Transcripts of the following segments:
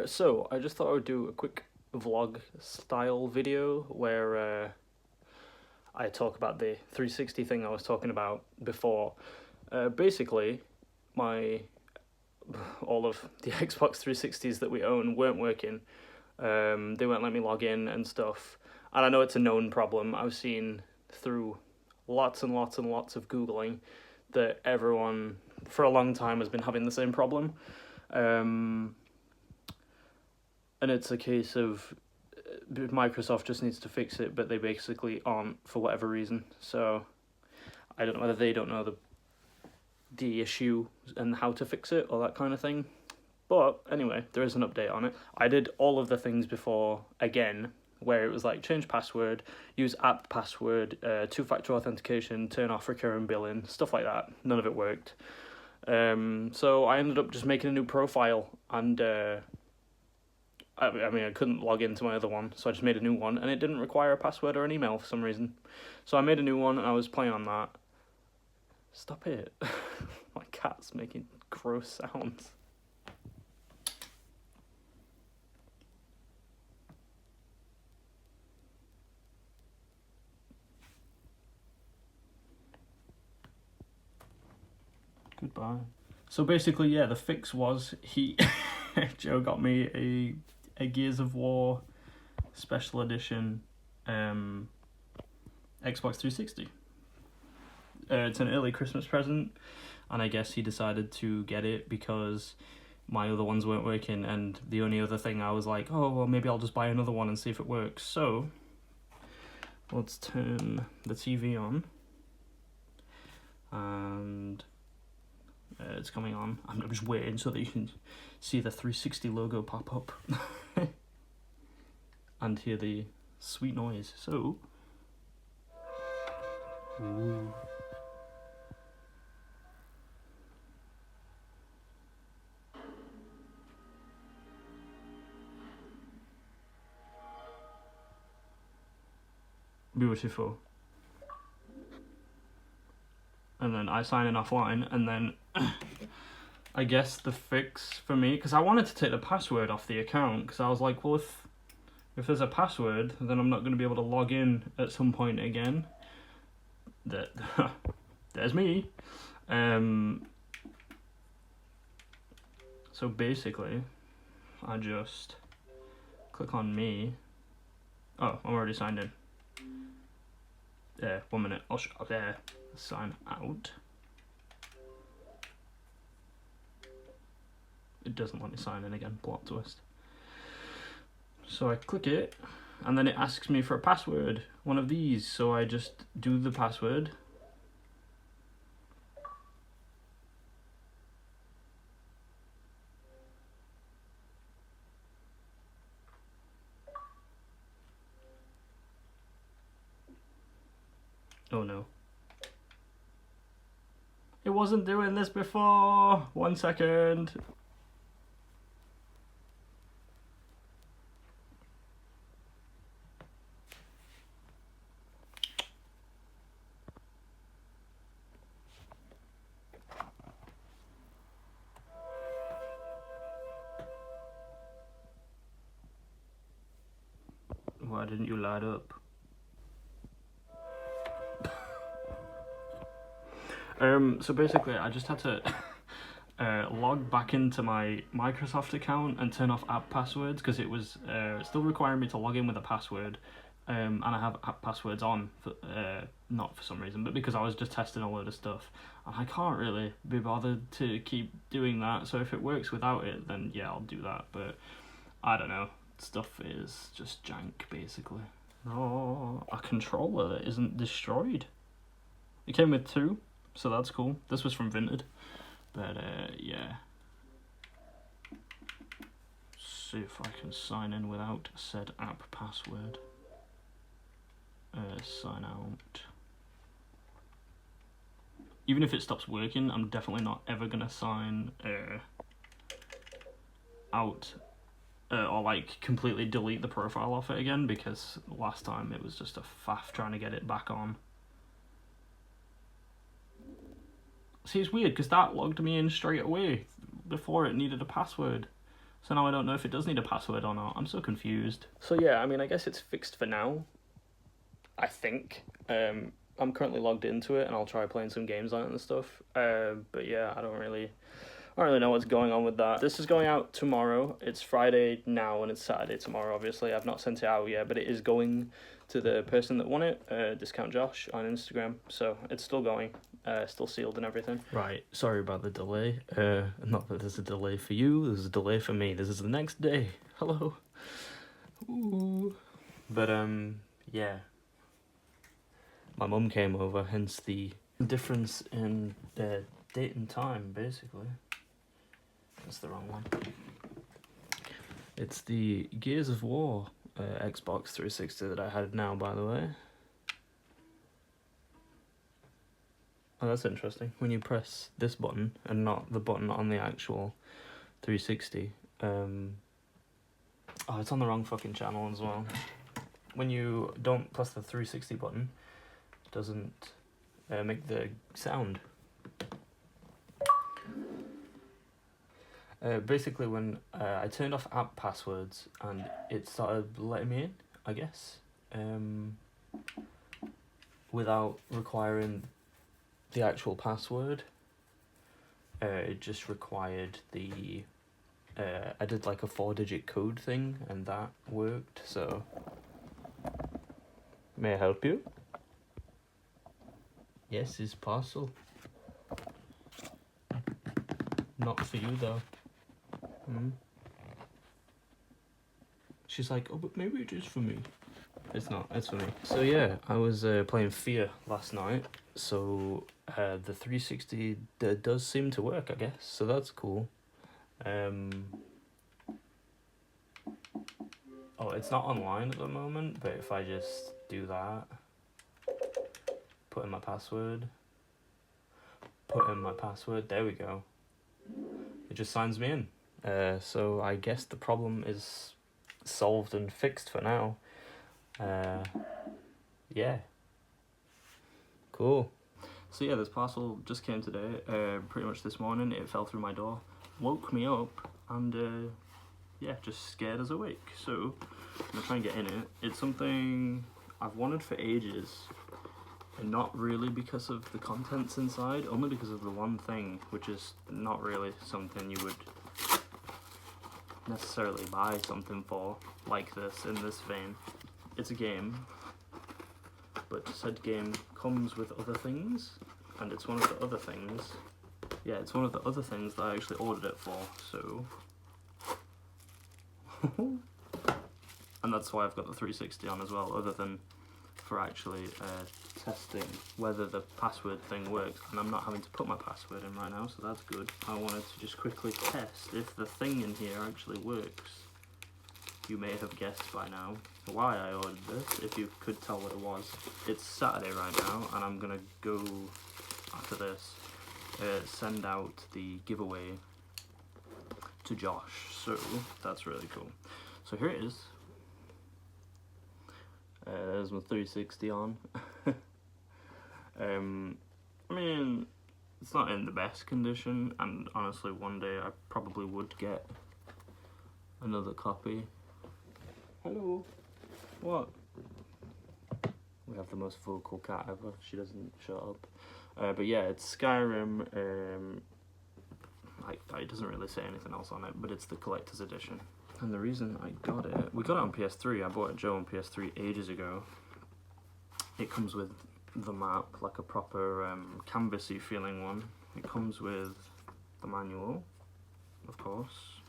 So I just thought I would do a quick vlog style video where I talk about the 360 thing I was talking about before. Basically, my all of the Xbox 360s that we own weren't working. They won't let me log in and stuff. And I know it's a known problem. I've seen through lots and lots and lots of Googling that everyone for a long time has been having the same problem. And it's a case of Microsoft just needs to fix it, but they basically aren't for whatever reason. So I don't know whether they don't know the issue and how to fix it or that kind of thing. But anyway, there is an update on it. I did all of the things before again, where it was like change password, use app password, two-factor authentication, turn off recurring billing, stuff like that. None of it worked. So I ended up just making a new profile, and I mean, I couldn't log into my other one, so I just made a new one, and it didn't require a password or an email for some reason. So I made a new one, and I was playing on that. Stop it. My cat's making gross sounds. Goodbye. So basically, yeah, the fix was Joe got me a Gears of War special edition Xbox 360. It's an early Christmas present, and I guess he decided to get it because my other ones weren't working, and the only other thing I was like, oh, well, maybe I'll just buy another one and see if it works. So let's turn the TV on, and it's coming on. I'm just waiting so that you can see the 360 logo pop up and hear the sweet noise. So, ooh. Beautiful. And then I sign in offline, and then I guess the fix for me, because I wanted to take the password off the account, because I was like, well, if there's a password, then I'm not going to be able to log in at some point again. There's me. So basically, I just click on me. Oh, I'm already signed in. 1 minute. I'll there. Sign out. It doesn't let me sign in again. Plot twist. So I click it, and then it asks me for a password. One of these. So I just do the password. Oh no. It wasn't doing this before. 1 second. Why didn't you light up? So basically, I just had to log back into my Microsoft account and turn off app passwords, because it was still requiring me to log in with a password, and I have app passwords on, not for some reason, but because I was just testing a load of stuff, and I can't really be bothered to keep doing that, so if it works without it, then yeah, I'll do that, but I don't know, stuff is just jank, basically. Oh, a controller that isn't destroyed. It came with 2. So that's cool. This was from Vinted. But, yeah. See if I can sign in without said app password. Sign out. Even if it stops working, I'm definitely not ever gonna sign out or like completely delete the profile off it again, because last time it was just a faff trying to get it back on. See, it's weird because that logged me in straight away before it needed a password. So now I don't know if it does need a password or not. I'm so confused. So yeah, I mean, I guess it's fixed for now. I think. I'm currently logged into it, and I'll try playing some games on it and stuff. But yeah, I don't really know what's going on with that. This is going out tomorrow. It's Friday now, and it's Saturday tomorrow, obviously. I've not sent it out yet, but it is going to the person that won it, Discount Josh, on Instagram. So it's still going, still sealed and everything. Right, sorry about the delay. Not that there's a delay for you, there's a delay for me. This is the next day. Hello. Ooh. But, yeah. My mum came over, hence the difference in date and time, basically. That's the wrong one. It's the Gears of War Xbox 360 that I had now, by the way. Oh, that's interesting. When you press this button and not the button on the actual 360, oh, it's on the wrong fucking channel as well. When you don't press the 360 button, it doesn't make the sound. Basically, when I turned off app passwords and it started letting me in, I guess, without requiring the actual password. It just required the, I did like a 4-digit code thing, and that worked, so. May I help you? Yes, it's parcel. Not for you, though. She's like, oh, but maybe it is for me. It's not, it's for me. So yeah, I was playing Fear last night, so the 360 does seem to work, I guess, so that's cool. Oh, it's not online at the moment, but if I just do that, put in my password, there we go. It just signs me in. So I guess the problem is solved and fixed for now. Yeah. Cool. So yeah, this parcel just came today, pretty much this morning. It fell through my door, woke me up, and yeah, just scared us awake. So I'm gonna try and get in it. It's something I've wanted for ages, and not really because of the contents inside, only because of the one thing, which is not really something you would necessarily buy something for like this, in this vein. It's a game, but said game comes with other things, and it's one of the other things. Yeah, it's one of the other things that I actually ordered it for, so. And that's why I've got the 360 on as well, other than for actually testing whether the password thing works, and I'm not having to put my password in right now, so that's good. I wanted to just quickly test if the thing in here actually works. You may have guessed by now why I ordered this, if you could tell what it was. It's Saturday right now, and I'm gonna go, after this, send out the giveaway to Josh, so that's really cool. So here it is. There's my 360 on. I mean, it's not in the best condition, and honestly one day I probably would get another copy. Hello. What? We have the most vocal cat ever. She doesn't shut up. But yeah, it's Skyrim. It doesn't really say anything else on it, but it's the collector's edition. And the reason I got it, we got it on PS3. I bought it Joe on PS3 ages ago. It comes with the map, like a proper canvassy feeling one. It comes with the manual, of course.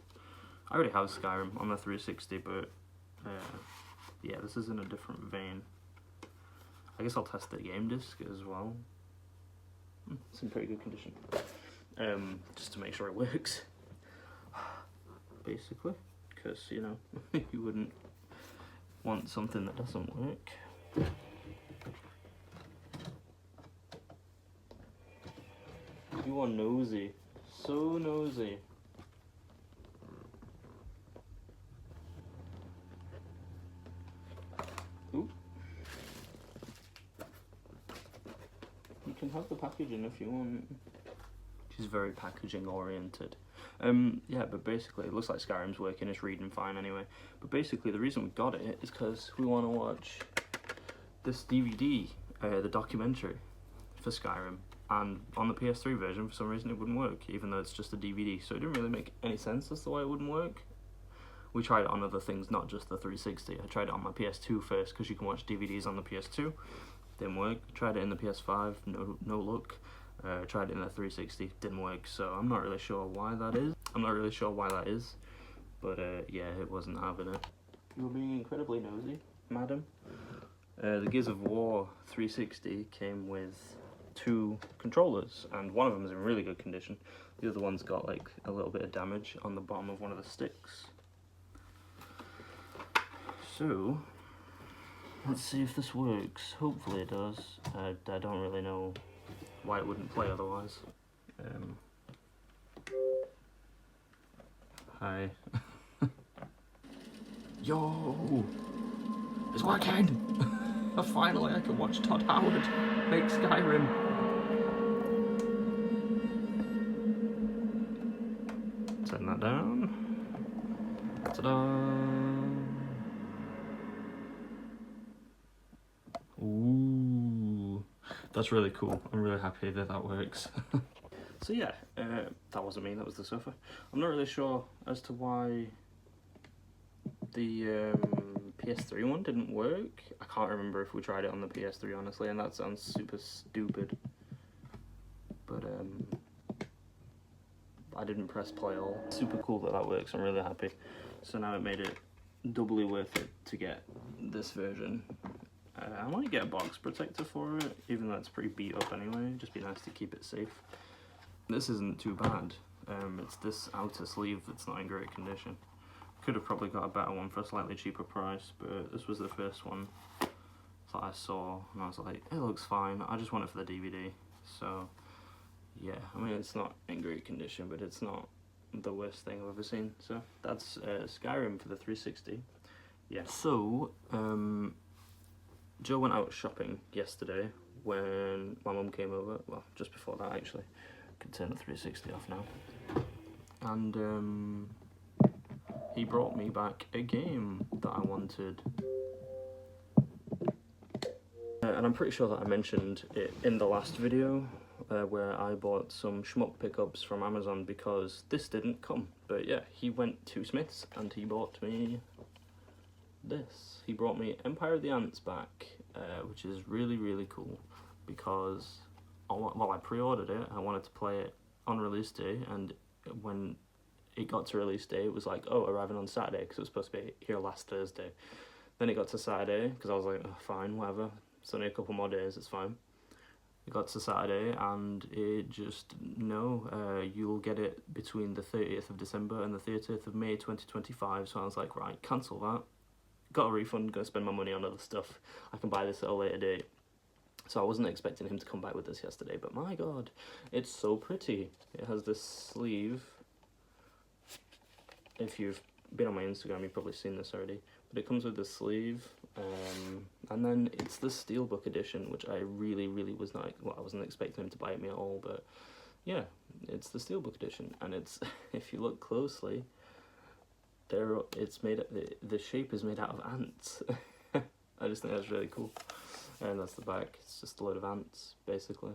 I already have Skyrim on the 360, but yeah, this is in a different vein. I guess I'll test the game disc as well. It's in pretty good condition. Just to make sure it works, basically. Because, you know, you wouldn't want something that doesn't work. You are nosy. So nosy. Ooh. You can have the packaging if you want. She's very packaging oriented. Yeah, but basically, it looks like Skyrim's working, it's reading fine anyway. But basically, the reason we got it is because we want to watch this DVD, the documentary for Skyrim. And on the PS3 version, for some reason, it wouldn't work, even though it's just a DVD. So it didn't really make any sense as to why it wouldn't work. We tried it on other things, not just the 360. I tried it on my PS2 first, because you can watch DVDs on the PS2. Didn't work. Tried it in the PS5, no luck. Tried it in the 360, didn't work. So I'm not really sure why that is. But yeah, it wasn't having it. You're being incredibly nosy, madam. The Gears of War 360 came with 2 controllers, and one of them is in really good condition. The other one's got like a little bit of damage on the bottom of one of the sticks. So let's see if this works. Hopefully it does. I don't really know why it wouldn't play otherwise. Hi. Yo! It's working! Finally I can watch Todd Howard make Skyrim. Turn that down. Ta-da! Ooh, that's really cool. I'm really happy that that works. So yeah, that wasn't me, that was the sofa. I'm not really sure as to why the PS3 one didn't work. I can't remember if we tried it on the PS3, honestly, and that sounds super stupid. But I didn't press play all. Super cool that that works, I'm really happy. So now it made it doubly worth it to get this version. I might get a box protector for it, even though it's pretty beat up anyway. Just be nice to keep it safe. This isn't too bad. It's this outer sleeve that's not in great condition. Could have probably got a better one for a slightly cheaper price, but this was the first one that I saw, and I was like, it looks fine. I just want it for the DVD. So yeah, I mean, it's not in great condition, but it's not the worst thing I've ever seen. So that's Skyrim for the 360. Yeah. So Joe went out shopping yesterday when my mum came over. Well, just before that actually. Can turn the 360 off now. And he brought me back a game that I wanted. And I'm pretty sure that I mentioned it in the last video where I bought some schmuck pickups from Amazon because this didn't come. But yeah, he went to Smith's and he bought me this. He brought me Empire of the Ants back, which is really, really cool because I pre-ordered it. I wanted to play it on release day, and when it got to release day, it was like, oh, arriving on Saturday, because it was supposed to be here last Thursday. Then it got to Saturday, because I was like, oh, fine, whatever, it's only a couple more days, it's fine. It got to Saturday, and it just, no, you'll get it between the 30th of December and the 30th of May 2025, so I was like, right, cancel that. Got a refund, gonna spend my money on other stuff. I can buy this at a later date. So I wasn't expecting him to come back with this yesterday, but my god, it's so pretty. It has this sleeve. If you've been on my Instagram, you've probably seen this already. But it comes with this sleeve, and then it's the Steelbook edition, which I really, really was not, well, I wasn't expecting him to buy it me at all, but yeah, it's the Steelbook edition, and it's, if you look closely, it's made, the shape is made out of ants. I just think that's really cool. And that's the back, it's just a load of ants, basically.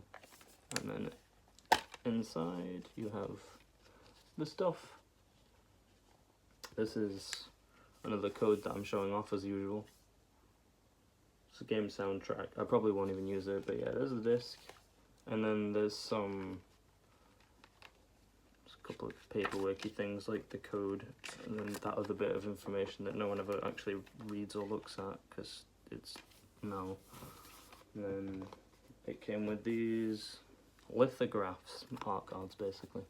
And then inside you have the stuff. This is another code that I'm showing off as usual. It's a game soundtrack. I probably won't even use it, but yeah, there's the disc. And then there's a couple of paperworky things like the code, and then that other bit of information that no one ever actually reads or looks at, because it's no. And then it came with these lithographs, art cards basically.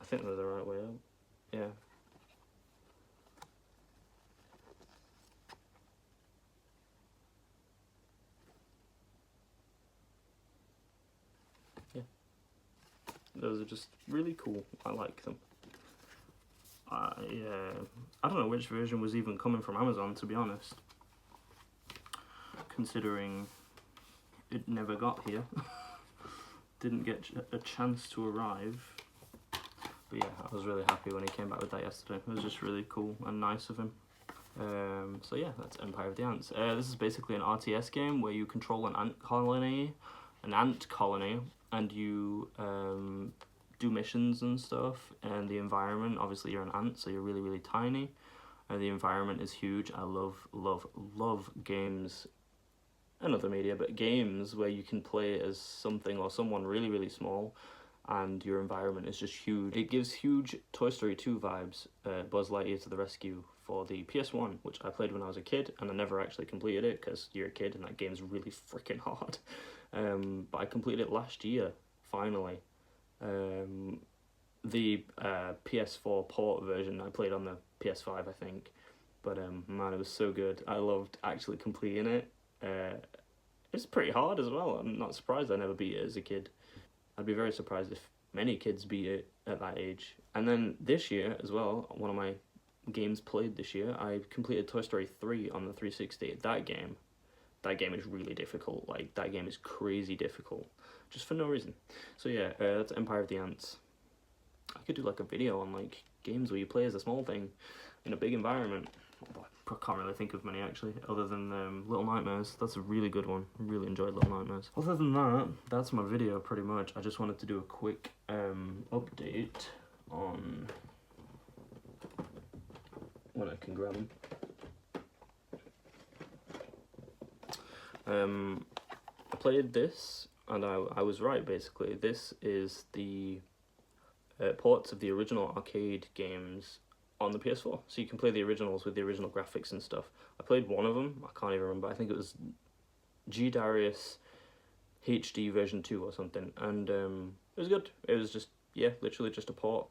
I think they're the right way out. Yeah. Yeah. Those are just really cool. I like them. I don't know which version was even coming from Amazon, to be honest, considering it never got here. didn't get a chance to arrive. But yeah, I was really happy when he came back with that yesterday. It was just really cool and nice of him. So yeah, that's Empire of the Ants. This is basically an RTS game where you control an ant colony, and you do missions and stuff. And the environment, obviously you're an ant, so you're really, really tiny. And the environment is huge. I love games and other media, but games where you can play as something or someone really, really small, and your environment is just huge. It gives huge Toy Story 2 vibes, Buzz Lightyear to the Rescue, for the PS1, which I played when I was a kid, and I never actually completed it, because you're a kid and that game's really freaking hard. But I completed it last year, finally. The PS4 port version I played on the PS5, I think. But man, it was so good. I loved actually completing it. It's pretty hard as well. I'm not surprised I never beat it as a kid. I'd be very surprised if many kids beat it at that age. And then this year as well, one of my games played this year, I completed Toy Story 3 on the 360. That game is really difficult. Like, that game is crazy difficult, just for no reason. So yeah, that's Empire of the Ants. I could do like a video on like games where you play as a small thing in a big environment. I can't really think of many actually, other than Little Nightmares. That's a really good one. I really enjoyed Little Nightmares. Other than that, that's my video pretty much. I just wanted to do a quick update on when I can grab them. I played this, and I was right basically. This is the ports of the original arcade games on the PS4, so you can play the originals with the original graphics and stuff. I played one of them, I can't even remember, I think it was G Darius HD version 2 or something, and it was good. It was just, yeah, literally just a port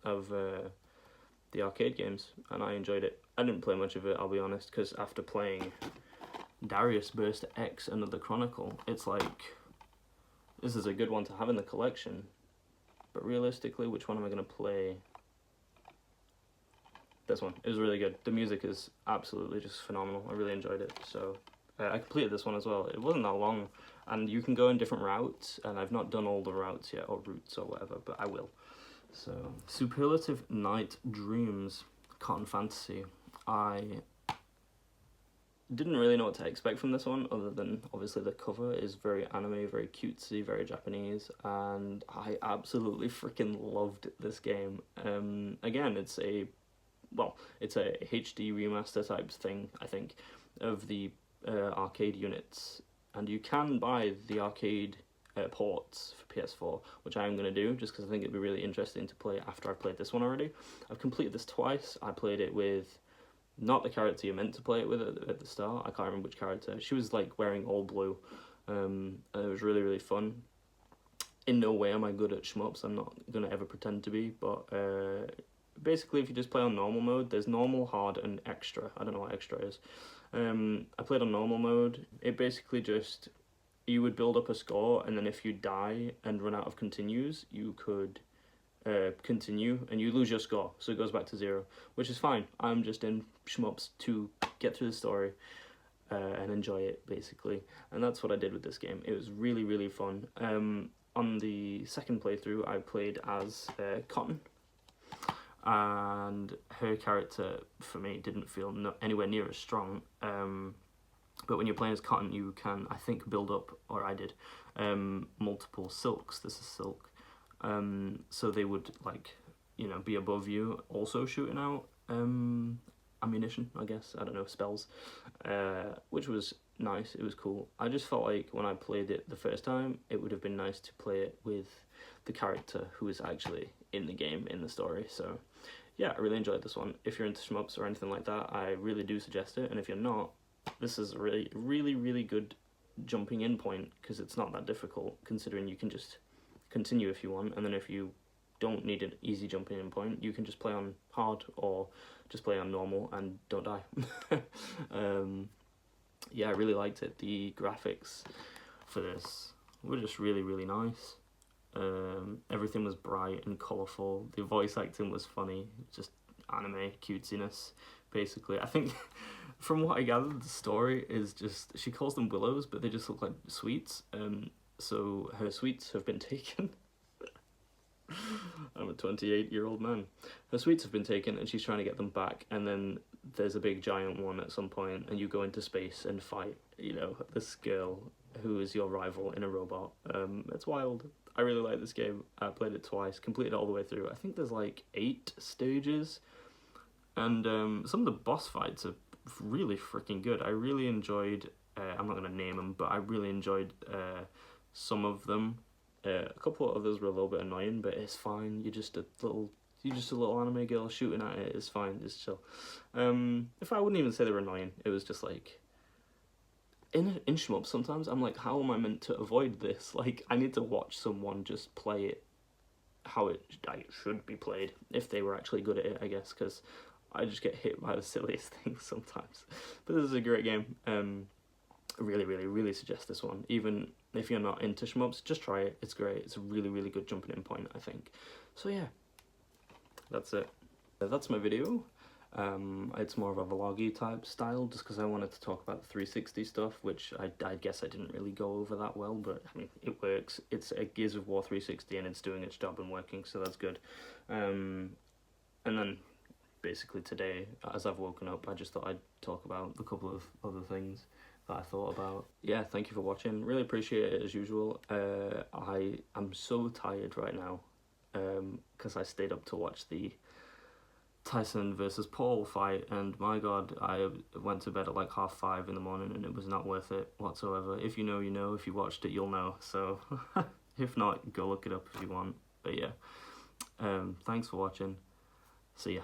of the arcade games, and I enjoyed it. I didn't play much of it, I'll be honest, because after playing Darius Burst X Another Chronicle, it's like, this is a good one to have in the collection, but realistically, which one am I going to play? This one. It was really good. The music is absolutely just phenomenal. I really enjoyed it. So I completed this one as well. It wasn't that long, and you can go in different routes, and I've not done all the routes yet, or routes or whatever, but I will. So, Superlative Night Dreams, Cotton Fantasy. I didn't really know what to expect from this one, other than obviously the cover is very anime, very cutesy, very Japanese, and I absolutely freaking loved this game. Again, it's a HD remaster type thing, I think, of the arcade units, and you can buy the arcade ports for PS4, which I am going to do, just because I think it'd be really interesting to play after I've played this one already. I've completed this twice. I played it with not the character you're meant to play it with at the start. I can't remember which character. She was like wearing all blue, and it was really, really fun. In no way am I good at shmups. I'm not going to ever pretend to be, but basically, if you just play on normal mode, there's normal, hard, and extra. I don't know what extra is. I played on normal mode. It basically just, you would build up a score, and then if you die and run out of continues, you could continue, and you lose your score, so it goes back to 0, which is fine. I'm just in shmups to get through the story and enjoy it, basically. And that's what I did with this game. It was really, really fun. On the second playthrough, I played as Cotton, and her character for me didn't feel anywhere near as strong, but when you're playing as Cotton, you can, I think, build up, or I did, multiple silks. This is silk, so they would, like, you know, be above you, also shooting out ammunition, I guess, I don't know, spells, which was nice. It was cool. I just felt like when I played it the first time, it would have been nice to play it with the character who is actually in the game, in the story. So yeah, I really enjoyed this one. If you're into shmups or anything like that, I really do suggest it, and if you're not, this is a really, really, really good jumping in point, because it's not that difficult, considering you can just continue if you want, and then if you don't need an easy jumping in point, you can just play on hard or just play on normal and don't die. Yeah, I really liked it. The graphics for this were just really, really nice. Everything was bright and colourful. The voice acting was funny, just anime cutesiness, basically. I think, from what I gathered, the story is just, she calls them willows, but they just look like sweets. So her sweets have been taken. I'm a 28-year-old man. Her sweets have been taken and she's trying to get them back, and then there's a big giant one at some point and you go into space and fight, this girl who is your rival in a robot. It's wild. I really like this game. I played it twice, completed it all the way through. I think there's like 8 stages, and some of the boss fights are really freaking good. I really enjoyed, I'm not going to name them, but I really enjoyed some of them. A couple of others were a little bit annoying, but it's fine. You're just a little anime girl shooting at it. It's fine. It's chill. If I wouldn't even say they were annoying, it was just like in shmups. Sometimes I'm like, how am I meant to avoid this? Like, I need to watch someone just play it how it should be played if they were actually good at it, I guess, because I just get hit by the silliest things sometimes. But this is a great game. Really, really, really suggest this one. Even if you're not into shmups, just try it. It's great. It's a really, really good jumping in point, I think. So yeah, that's it. That's my video. It's more of a vloggy type style, just because I wanted to talk about the 360 stuff, which I guess I didn't really go over that well, but I mean, it works. It's a Gears of War 360 and it's doing its job and working, so that's good. And then basically today, as I've woken up, I just thought I'd talk about a couple of other things that I thought about. Yeah, thank you for watching. Really appreciate it as usual. I'm so tired right now, because I stayed up to watch the Tyson versus Paul fight, and my god, I went to bed at like 5:30 in the morning and it was not worth it whatsoever. If you know, you know. If you watched it, you'll know. So if not, go look it up if you want. But yeah, thanks for watching. See ya.